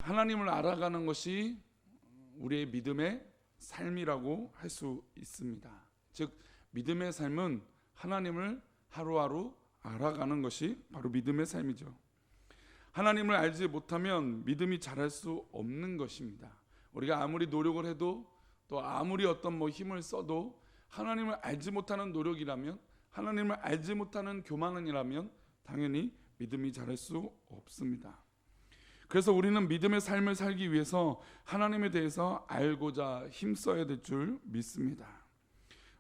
하나님을 알아가는 것이 우리의 믿음의 삶이라고 할 수 있습니다. 즉 믿음의 삶은 하나님을 하루하루 알아가는 것이 바로 믿음의 삶이죠. 하나님을 알지 못하면 믿음이 자랄 수 없는 것입니다. 우리가 아무리 노력을 해도 또 아무리 어떤 힘을 써도 하나님을 알지 못하는 노력이라면, 하나님을 알지 못하는 교만이라면 당연히 믿음이 자랄 수 없습니다. 그래서 우리는 믿음의 삶을 살기 위해서 하나님에 대해서 알고자 힘써야 될 줄 믿습니다.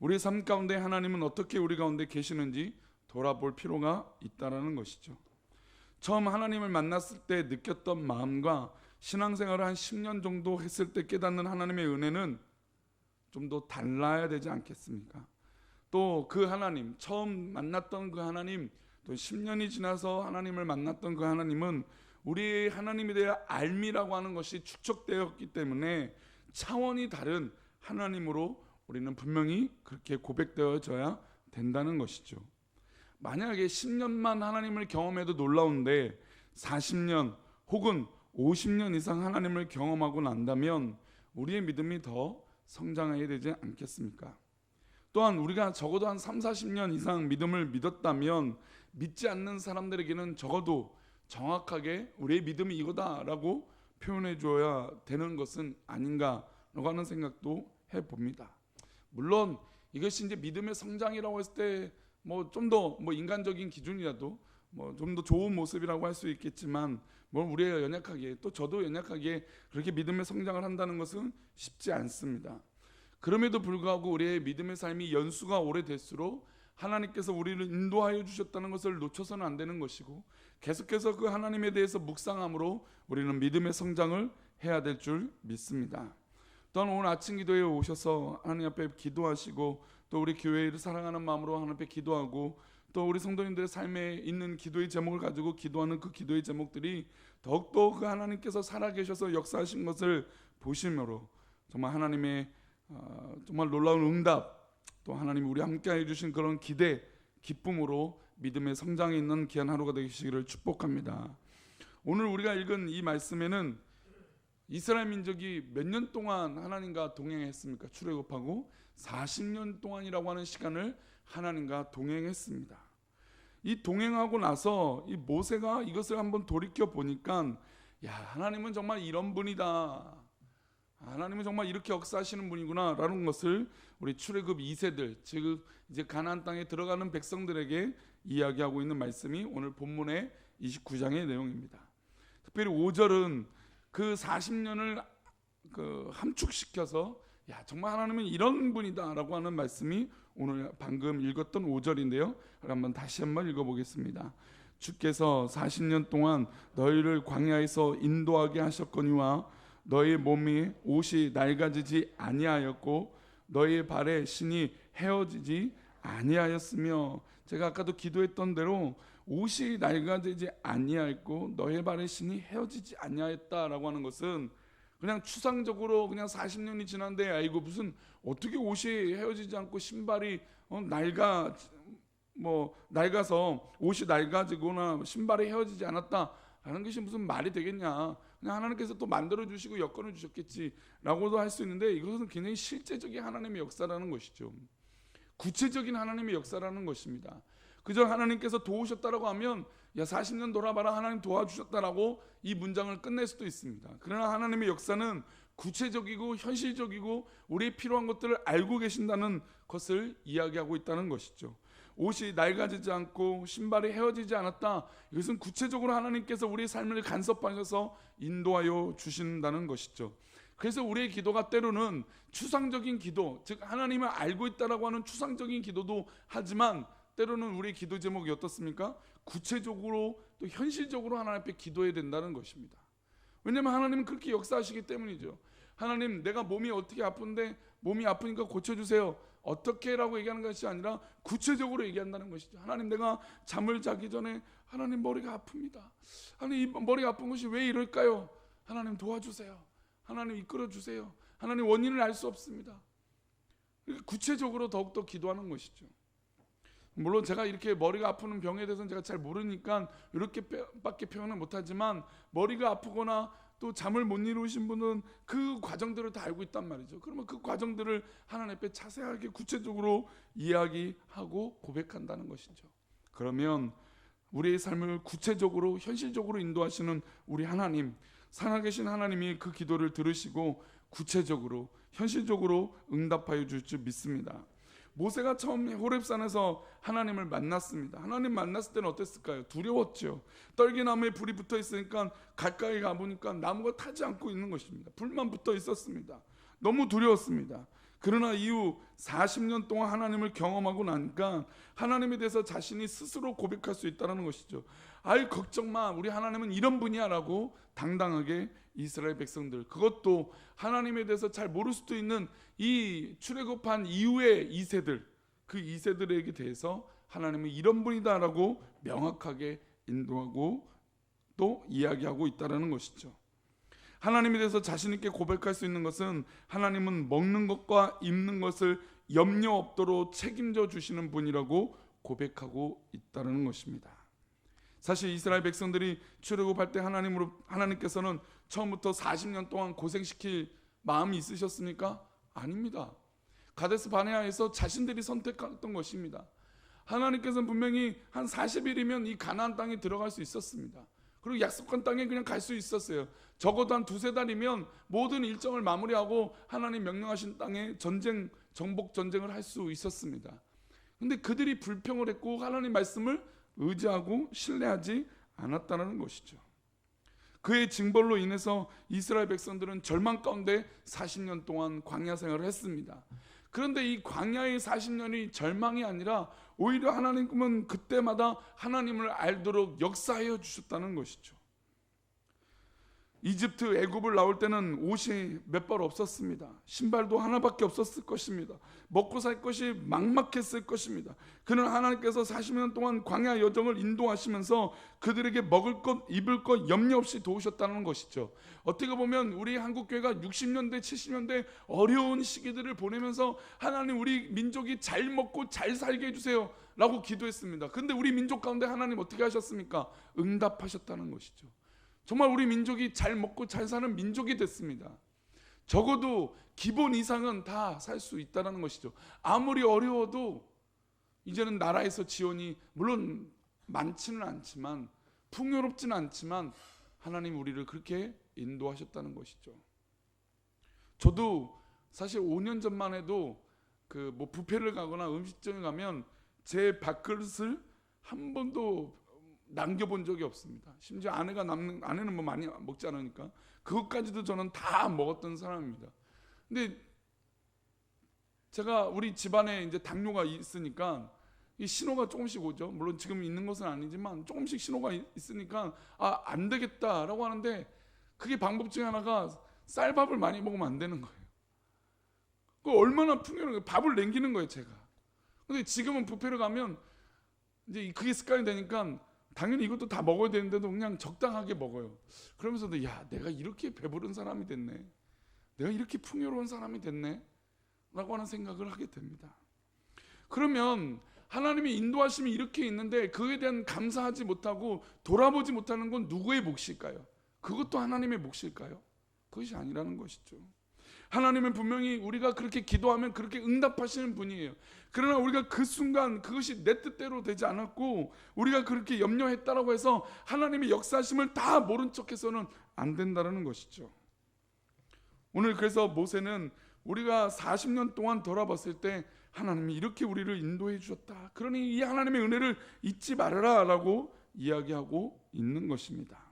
우리의 삶 가운데 하나님은 어떻게 우리 가운데 계시는지 돌아볼 필요가 있다는 것이죠. 처음 하나님을 만났을 때 느꼈던 마음과 신앙생활을 한 10년 정도 했을 때 깨닫는 하나님의 은혜는 좀 더 달라야 되지 않겠습니까? 또 그 하나님, 처음 만났던 그 하나님, 또 10년이 지나서 하나님을 만났던 그 하나님은 우리의 하나님에 대한 알미라고 하는 것이 축적되었기 때문에 차원이 다른 하나님으로 우리는 분명히 그렇게 고백되어져야 된다는 것이죠. 만약에 10년만 하나님을 경험해도 놀라운데 40년 혹은 50년 이상 하나님을 경험하고 난다면 우리의 믿음이 더 성장해야 되지 않겠습니까? 또한 우리가 적어도 한 3, 40년 이상 믿음을 믿었다면 믿지 않는 사람들에게는 적어도 정확하게 우리의 믿음이 이거다라고 표현해 줘야 되는 것은 아닌가라고 하는 생각도 해봅니다. 물론 이것이 이제 믿음의 성장이라고 했을 때 좀 더 인간적인 기준이라도 좀 더 좋은 모습이라고 할 수 있겠지만 우리가 연약하게, 또 저도 연약하게 그렇게 믿음의 성장을 한다는 것은 쉽지 않습니다. 그럼에도 불구하고 우리의 믿음의 삶이 연수가 오래될수록 하나님께서 우리를 인도하여 주셨다는 것을 놓쳐서는 안 되는 것이고, 계속해서 그 하나님에 대해서 묵상함으로 우리는 믿음의 성장을 해야 될 줄 믿습니다. 또한 오늘 아침 기도에 오셔서 하나님 앞에 기도하시고, 또 우리 교회를 사랑하는 마음으로 하나님 앞에 기도하고, 또 우리 성도님들의 삶에 있는 기도의 제목을 가지고 기도하는 그 기도의 제목들이 더욱더 그 하나님께서 살아계셔서 역사하신 것을 보시므로 정말 하나님의 정말 놀라운 응답, 또 하나님이 우리 함께 해주신 그런 기대, 기쁨으로 믿음의 성장에 있는 귀한 하루가 되시기를 축복합니다. 오늘 우리가 읽은 이 말씀에는 이스라엘 민족이 몇 년 동안 하나님과 동행했습니까? 출애굽하고 40년 동안이라고 하는 시간을 하나님과 동행했습니다. 이 동행하고 나서 이 모세가 이것을 한번 돌이켜 보니까, 야, 하나님은 정말 이런 분이다, 하나님은 정말 이렇게 역사하시는 분이구나 라는 것을 우리 출애굽 2세들, 즉 이제 가나안 땅에 들어가는 백성들에게 이야기하고 있는 말씀이 오늘 본문의 29장의 내용입니다. 특별히 5절은 그 40년을 함축시켜서 야, 정말 하나님은 이런 분이다 라고 하는 말씀이 오늘 방금 읽었던 5절인데요 한번 다시 한번 읽어보겠습니다. 주께서 40년 동안 너희를 광야에서 인도하게 하셨거니와 너희 몸이 옷이 낡아지지 아니하였고 너희 발에 신이 헤어지지 아니하였으며, 제가 아까도 기도했던 대로 옷이 낡아지지 아니하였고 너희 발에 신이 헤어지지 아니하였다라고 하는 것은 그냥 추상적으로 그냥 40년이 지났는데 아이고 무슨 어떻게 옷이 헤어지지 않고 신발이 낡아서 옷이 낡아지거나 신발이 헤어지지 않았다라는 것이 무슨 말이 되겠냐, 그냥 하나님께서 또 만들어 주시고 여건을 주셨겠지라고도 할 수 있는데, 이것은 굉장히 실제적인 하나님의 역사라는 것이죠. 구체적인 하나님의 역사라는 것입니다. 그저 하나님께서 도우셨다라고 하면 야 40년 돌아봐라 하나님 도와주셨다라고 이 문장을 끝낼 수도 있습니다. 그러나 하나님의 역사는 구체적이고 현실적이고 우리의 필요한 것들을 알고 계신다는 것을 이야기하고 있다는 것이죠. 옷이 낡아지지 않고 신발이 헤어지지 않았다, 이것은 구체적으로 하나님께서 우리의 삶을 간섭하셔서 인도하여 주신다는 것이죠. 그래서 우리의 기도가 때로는 추상적인 기도, 즉 하나님을 알고 있다라고 하는 추상적인 기도도 하지만 때로는 우리의 기도 제목이 어떻습니까? 구체적으로 또 현실적으로 하나님 앞에 기도해야 된다는 것입니다. 왜냐하면 하나님은 그렇게 역사하시기 때문이죠. 하나님, 내가 몸이 어떻게 아픈데 몸이 아프니까 고쳐주세요, 어떻게 라고 얘기하는 것이 아니라 구체적으로 얘기한다는 것이죠. 하나님, 내가 잠을 자기 전에 하나님 머리가 아픕니다, 하나님 이 머리가 아픈 것이 왜 이럴까요? 하나님 도와주세요, 하나님 이끌어주세요, 하나님 원인을 알 수 없습니다. 구체적으로 더욱더 기도하는 것이죠. 물론 제가 이렇게 머리가 아프는 병에 대해서는 제가 잘 모르니까 이렇게밖에 표현을 못하지만, 머리가 아프거나 또 잠을 못 이루신 분은 그 과정들을 다 알고 있단 말이죠. 그러면 그 과정들을 하나님 앞에 자세하게 구체적으로 이야기하고 고백한다는 것이죠. 그러면 우리의 삶을 구체적으로 현실적으로 인도하시는 우리 하나님, 살아계신 하나님이 그 기도를 들으시고 구체적으로 현실적으로 응답하여 줄 줄 믿습니다. 모세가 처음 호렙산에서 하나님을 만났습니다. 하나님 만났을 때는 어땠을까요? 두려웠죠. 떨기나무에 불이 붙어 있으니까 가까이 가보니까 나무가 타지 않고 있는 것입니다. 불만 붙어 있었습니다. 너무 두려웠습니다. 그러나 이후 40년 동안 하나님을 경험하고 나니까 하나님에 대해서 자신이 스스로 고백할 수 있다는 것이죠. 아이 걱정 마, 우리 하나님은 이런 분이야 라고 당당하게 이스라엘 백성들, 그것도 하나님에 대해서 잘 모를 수도 있는 이 출애굽한 이후의 2세들, 그 2세들에게 대해서 하나님은 이런 분이다 라고 명확하게 인도하고 또 이야기하고 있다는 것이죠. 하나님에 대해서 자신 있게 고백할 수 있는 것은 하나님은 먹는 것과 입는 것을 염려 없도록 책임져 주시는 분이라고 고백하고 있다는 것입니다. 사실 이스라엘 백성들이 출애굽할 때 하나님께서는 처음부터 40년 동안 고생시킬 마음이 있으셨습니까? 아닙니다. 가데스 바네아에서 자신들이 선택했던 것입니다. 하나님께서는 분명히 한 40일이면 이 가나안 땅에 들어갈 수 있었습니다. 그리고 약속한 땅에 그냥 갈 수 있었어요. 적어도 한 2-3달이면 모든 일정을 마무리하고 하나님 명령하신 땅에 정복 전쟁을 할 수 있었습니다. 근데 그들이 불평을 했고 하나님 말씀을 의지하고 신뢰하지 않았다는 것이죠. 그의 징벌로 인해서 이스라엘 백성들은 절망 가운데 40년 동안 광야 생활을 했습니다. 그런데 이 광야의 40년이 절망이 아니라 오히려 하나님은 그때마다 하나님을 알도록 역사하여 주셨다는 것이죠. 이집트 애굽을 나올 때는 옷이 몇 벌 없었습니다. 신발도 하나밖에 없었을 것입니다. 먹고 살 것이 막막했을 것입니다. 그는 하나님께서 40년 동안 광야 여정을 인도하시면서 그들에게 먹을 것, 입을 것 염려 없이 도우셨다는 것이죠. 어떻게 보면 우리 한국교회가 60년대, 70년대 어려운 시기들을 보내면서 하나님 우리 민족이 잘 먹고 잘 살게 해주세요 라고 기도했습니다. 그런데 우리 민족 가운데 하나님 어떻게 하셨습니까? 응답하셨다는 것이죠. 정말 우리 민족이 잘 먹고 잘 사는 민족이 됐습니다. 적어도 기본 이상은 다 살 수 있다는 것이죠. 아무리 어려워도 이제는 나라에서 지원이 물론 많지는 않지만 풍요롭지는 않지만 하나님 우리를 그렇게 인도하셨다는 것이죠. 저도 사실 5년 전만 해도 그 뭐 뷔페를 가거나 음식점에 가면 제 밥그릇을 한 번도 남겨본 적이 없습니다. 심지어 아내는 뭐 많이 먹지 않으니까 그것까지도 저는 다 먹었던 사람입니다. 근데 제가 우리 집안에 이제 당뇨가 있으니까 이 신호가 조금씩 오죠. 물론 지금 있는 것은 아니지만 조금씩 신호가 있으니까 안 되겠다라고 하는데 그게 방법 중에 하나가 쌀밥을 많이 먹으면 안 되는 거예요. 그 얼마나 풍요로운 거예요. 밥을 남기는 거예요, 제가. 근데 지금은 뷔페를 가면 이제 그게 습관이 되니까 당연히 이것도 다 먹어야 되는데도 그냥 적당하게 먹어요. 그러면서도 내가 이렇게 배부른 사람이 됐네, 내가 이렇게 풍요로운 사람이 됐네 라고 하는 생각을 하게 됩니다. 그러면 하나님의 인도하심이 이렇게 있는데 그에 대한 감사하지 못하고 돌아보지 못하는 건 누구의 몫일까요? 그것도 하나님의 몫일까요? 그것이 아니라는 것이죠. 하나님은 분명히 우리가 그렇게 기도하면 그렇게 응답하시는 분이에요. 그러나 우리가 그 순간 그것이 내 뜻대로 되지 않았고 우리가 그렇게 염려했다라고 해서 하나님의 역사하심을 다 모른 척해서는 안 된다는 것이죠. 오늘 그래서 모세는 우리가 40년 동안 돌아봤을 때 하나님이 이렇게 우리를 인도해 주셨다, 그러니 이 하나님의 은혜를 잊지 말아라 라고 이야기하고 있는 것입니다.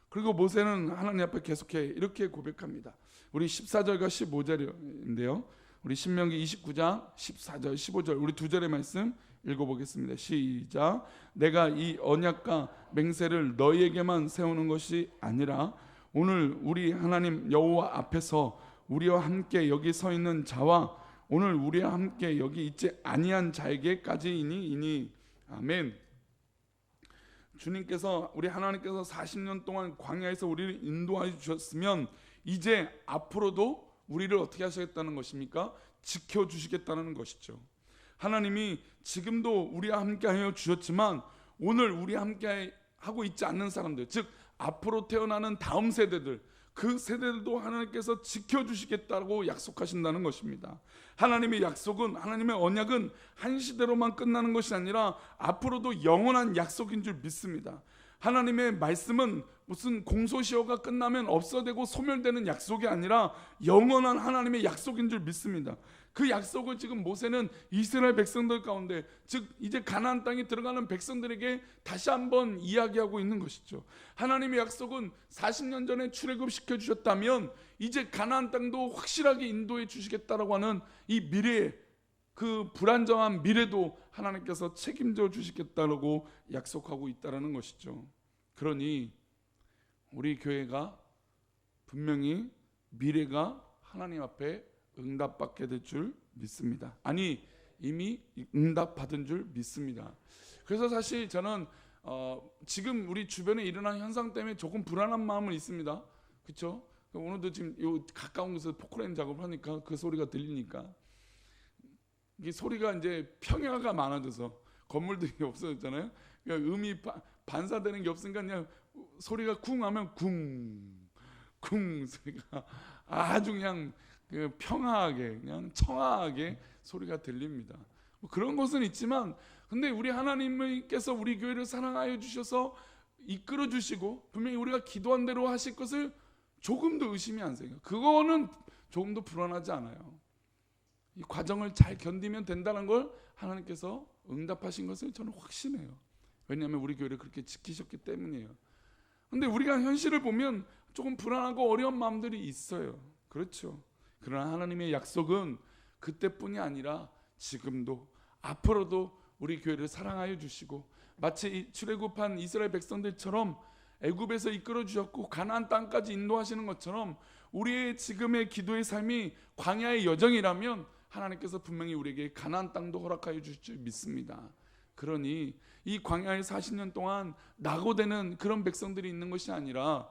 그리고 모세는 하나님 앞에 계속해 이렇게 고백합니다. 우리 14절과 15절인데요. 우리 신명기 29장 14절 15절 우리 두 절의 말씀 읽어보겠습니다. 시작. 내가 이 언약과 맹세를 너희에게만 세우는 것이 아니라 오늘 우리 하나님 여호와 앞에서 우리와 함께 여기 서 있는 자와 오늘 우리와 함께 여기 있지 아니한 자에게까지이니. 아멘. 주님께서 우리 하나님께서 40년 동안 광야에서 우리를 인도해 주셨으면 이제 앞으로도 우리를 어떻게 하시겠다는 것입니까? 지켜주시겠다는 것이죠. 하나님이 지금도 우리와 함께하여 주셨지만 오늘 우리와 함께 하고 있지 않는 사람들, 즉 앞으로 태어나는 다음 세대들, 그 세대들도 하나님께서 지켜주시겠다고 약속하신다는 것입니다. 하나님의 약속은, 하나님의 언약은 한 시대로만 끝나는 것이 아니라 앞으로도 영원한 약속인 줄 믿습니다. 하나님의 말씀은 무슨 공소시효가 끝나면 없어되고 소멸되는 약속이 아니라 영원한 하나님의 약속인 줄 믿습니다. 그 약속을 지금 모세는 이스라엘 백성들 가운데, 즉 이제 가나안 땅에 들어가는 백성들에게 다시 한번 이야기하고 있는 것이죠. 하나님의 약속은 40년 전에 출애굽시켜 주셨다면 이제 가나안 땅도 확실하게 인도해 주시겠다라고 하는 이 미래, 그 불안정한 미래도 하나님께서 책임져 주시겠다라고 약속하고 있다는 것이죠. 그러니 우리 교회가 분명히 미래가 하나님 앞에 응답받게 될 줄 믿습니다. 아니, 이미 응답받은 줄 믿습니다. 그래서 사실 저는 지금 우리 주변에 일어난 현상 때문에 조금 불안한 마음은 있습니다. 그렇죠? 오늘도 지금 요 가까운 곳에서 포크레인 작업을 하니까 그 소리가 들리니까, 이 소리가 이제 평야가 많아져서 건물들이 없어졌잖아요. 그러니까 음이 반사되는 게 없으니까 그냥 소리가 쿵 하면 쿵 소리가 아주 그냥 그 평화하게, 그냥 청아하게 소리가 들립니다. 뭐 그런 것은 있지만, 근데 우리 하나님께서 우리 교회를 사랑하여 주셔서 이끌어 주시고 분명히 우리가 기도한 대로 하실 것을 조금도 의심이 안 생겨요. 그거는 조금도 불안하지 않아요. 이 과정을 잘 견디면 된다는 걸 하나님께서 응답하신 것을 저는 확신해요. 왜냐하면 우리 교회를 그렇게 지키셨기 때문이에요. 근데 우리가 현실을 보면 조금 불안하고 어려운 마음들이 있어요. 그렇죠. 그러나 하나님의 약속은 그때뿐이 아니라 지금도 앞으로도 우리 교회를 사랑하여 주시고, 마치 출애굽한 이스라엘 백성들처럼 애굽에서 이끌어 주셨고 가나안 땅까지 인도하시는 것처럼 우리의 지금의 기도의 삶이 광야의 여정이라면 하나님께서 분명히 우리에게 가나안 땅도 허락하여 주실 줄 믿습니다. 그러니 이 광야의 40년 동안 낙오되는 그런 백성들이 있는 것이 아니라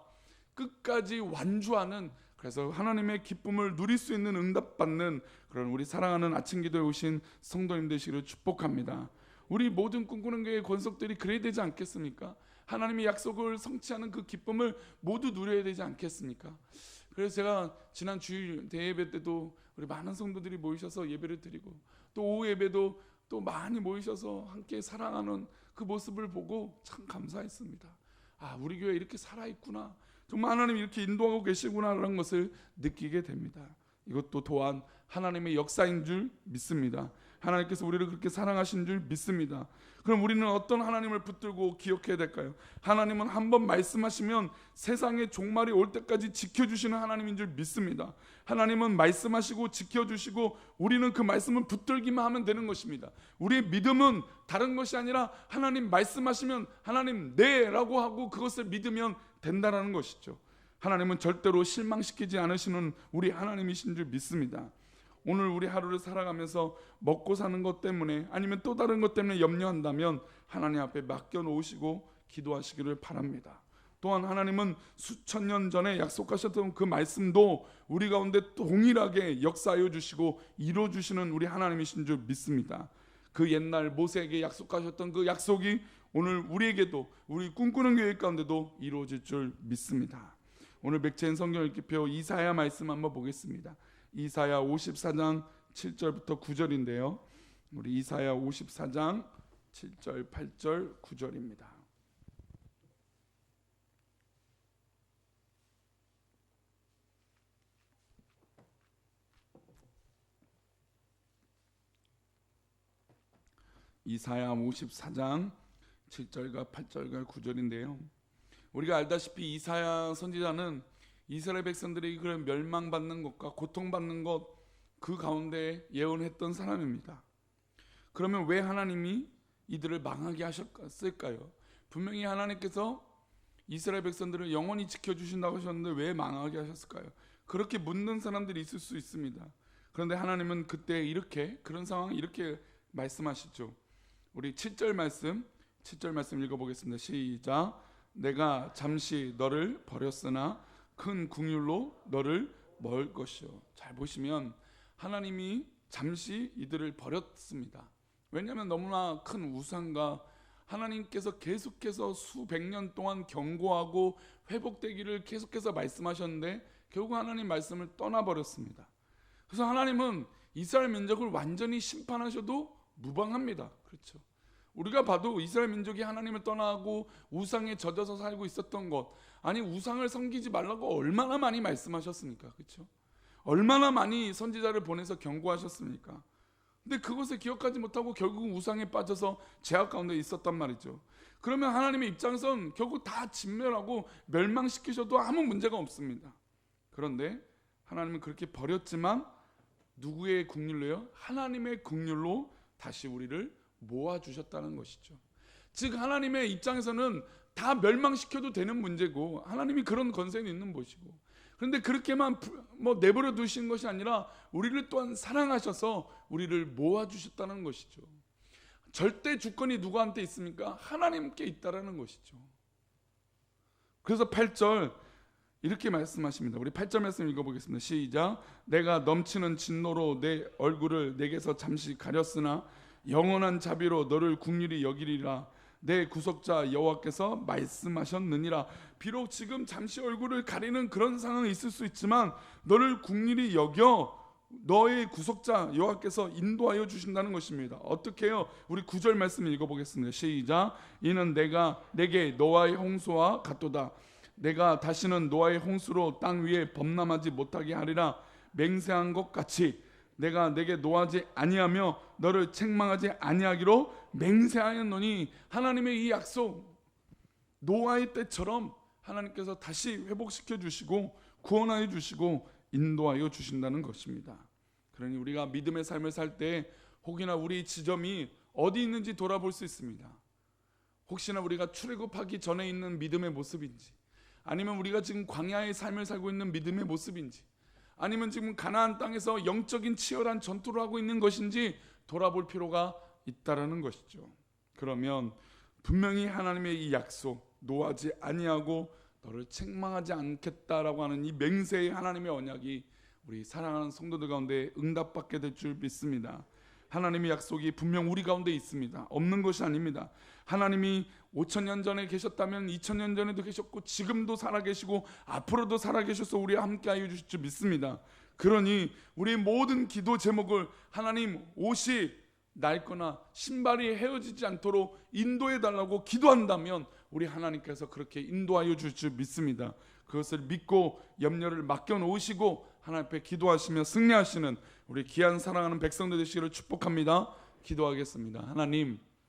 끝까지 완주하는, 그래서 하나님의 기쁨을 누릴 수 있는 응답받는 그런 우리 사랑하는 아침 기도에 오신 성도님 되시기를 축복합니다. 우리 모든 꿈꾸는 교회의 권속들이 그래야 되지 않겠습니까? 하나님의 약속을 성취하는 그 기쁨을 모두 누려야 되지 않겠습니까? 그래서 제가 지난 주일 대예배 때도 우리 많은 성도들이 모이셔서 예배를 드리고, 또 오후 예배도 또 많이 모이셔서 함께 사랑하는 그 모습을 보고 참 감사했습니다. 아, 우리 교회 이렇게 살아있구나, 정말 하나님이 이렇게 인도하고 계시구나라는 것을 느끼게 됩니다. 이것도 또한 하나님의 역사인 줄 믿습니다. 하나님께서 우리를 그렇게 사랑하신 줄 믿습니다. 그럼 우리는 어떤 하나님을 붙들고 기억해야 될까요? 하나님은 한번 말씀하시면 세상의 종말이 올 때까지 지켜주시는 하나님인 줄 믿습니다. 하나님은 말씀하시고 지켜주시고 우리는 그 말씀을 붙들기만 하면 되는 것입니다. 우리의 믿음은 다른 것이 아니라 하나님 말씀하시면 하나님 네라고 하고 그것을 믿으면 된다는 것이죠. 하나님은 절대로 실망시키지 않으시는 우리 하나님이신 줄 믿습니다. 오늘 우리 하루를 살아가면서 먹고 사는 것 때문에 아니면 또 다른 것 때문에 염려한다면 하나님 앞에 맡겨놓으시고 기도하시기를 바랍니다. 또한 하나님은 수천 년 전에 약속하셨던 그 말씀도 우리 가운데 동일하게 역사하여 주시고 이루어 주시는 우리 하나님이신 줄 믿습니다. 그 옛날 모세에게 약속하셨던 그 약속이 오늘 우리에게도, 우리 꿈꾸는 교회 가운데도 이루어질 줄 믿습니다. 오늘 맥체인 성경 읽기표 이사야 말씀 한번 보겠습니다. 이사야 54장 7절부터 9절인데요. 우리 이사야 54장 7절, 8절, 9절입니다. 이사야 54장 7절과 8절과 9절인데요. 우리가 알다시피 이사야 선지자는 이스라엘 백성들이 그런 멸망받는 것과 고통받는 것 그 가운데 예언했던 사람입니다. 그러면 왜 하나님이 이들을 망하게 하셨을까요? 분명히 하나님께서 이스라엘 백성들을 영원히 지켜주신다고 하셨는데 왜 망하게 하셨을까요? 그렇게 묻는 사람들이 있을 수 있습니다. 그런데 하나님은 그때 이렇게, 그런 상황 이렇게 말씀하시죠. 우리 7절 말씀 읽어보겠습니다. 시작. 내가 잠시 너를 버렸으나 큰 긍휼로 너를 먹을 것이요. 잘 보시면 하나님이 잠시 이들을 버렸습니다. 왜냐하면 너무나 큰 우상과 하나님께서 계속해서 수백 년 동안 경고하고 회복되기를 계속해서 말씀하셨는데 결국 하나님 말씀을 떠나버렸습니다. 그래서 하나님은 이스라엘 민족을 완전히 심판하셔도 무방합니다. 그렇죠. 우리가 봐도 이스라엘 민족이 하나님을 떠나고 우상에 젖어서 살고 있었던 것, 아니 우상을 섬기지 말라고 얼마나 많이 말씀하셨습니까? 그렇죠. 얼마나 많이 선지자를 보내서 경고하셨습니까? 근데 그것을 기억하지 못하고 결국 우상에 빠져서 죄악 가운데 있었단 말이죠. 그러면 하나님의 입장에선 결국 다 진멸하고 멸망시키셔도 아무 문제가 없습니다. 그런데 하나님은 그렇게 버렸지만 누구의 긍휼로요? 하나님의 긍휼로 다시 우리를 모아주셨다는 것이죠. 즉 하나님의 입장에서는 다 멸망시켜도 되는 문제고 하나님이 그런 권세는 있는 것이고, 그런데 그렇게만 내버려 두신 것이 아니라 우리를 또한 사랑하셔서 우리를 모아주셨다는 것이죠. 절대 주권이 누구한테 있습니까? 하나님께 있다라는 것이죠. 그래서 8절 이렇게 말씀하십니다. 우리 8절 말씀 읽어보겠습니다. 시작. 내가 넘치는 진노로 내 얼굴을 내게서 잠시 가렸으나 영원한 자비로 너를 긍휼히 여기리라. 내 구속자 여호와께서 말씀하셨느니라. 비록 지금 잠시 얼굴을 가리는 그런 상황이 있을 수 있지만 너를 긍휼히 여겨 너의 구속자 여호와께서 인도하여 주신다는 것입니다. 어떻게 해요? 우리 9절 말씀 읽어보겠습니다. 시작. 이는 내가 내게 노아의 홍수와 같도다. 내가 다시는 노아의 홍수로 땅 위에 범람하지 못하게 하리라. 맹세한 것 같이 내가 내게 노하지 아니하며 너를 책망하지 아니하기로 맹세하였노니. 하나님의 이 약속, 노아의 때처럼 하나님께서 다시 회복시켜 주시고 구원하여 주시고 인도하여 주신다는 것입니다. 그러니 우리가 믿음의 삶을 살 때 혹이나 우리 지점이 어디 있는지 돌아볼 수 있습니다. 혹시나 우리가 출애굽하기 전에 있는 믿음의 모습인지, 아니면 우리가 지금 광야의 삶을 살고 있는 믿음의 모습인지, 아니면 지금 가나안 땅에서 영적인 치열한 전투를 하고 있는 것인지 돌아볼 필요가 있다라는 것이죠. 그러면 분명히 하나님의 이 약속, 노하지 아니하고 너를 책망하지 않겠다라고 하는 이 맹세의 하나님의 언약이 우리 사랑하는 성도들 가운데 응답받게 될 줄 믿습니다. 하나님의 약속이 분명 우리 가운데 있습니다. 없는 것이 아닙니다. 하나님이 5,000년 전에 계셨다면 2,000년 전에도 계셨고 지금도 살아계시고 앞으로도 살아계셔서 우리와 함께하여 주실 줄 믿습니다. 그러니 우리 모든 기도 제목을 하나님 옷이 낡거나 신발이 헤어지지 않도록 인도해 달라고 기도한다면 우리 하나님께서 그렇게 인도하여 주실 줄 믿습니다. 그것을 믿고 염려를 맡겨놓으시고 하나님 앞에 기도하시며 승리하시는 우리 귀한 사랑하는 백성들 되시기를 축복합니다. 기도하겠습니다. 하나님,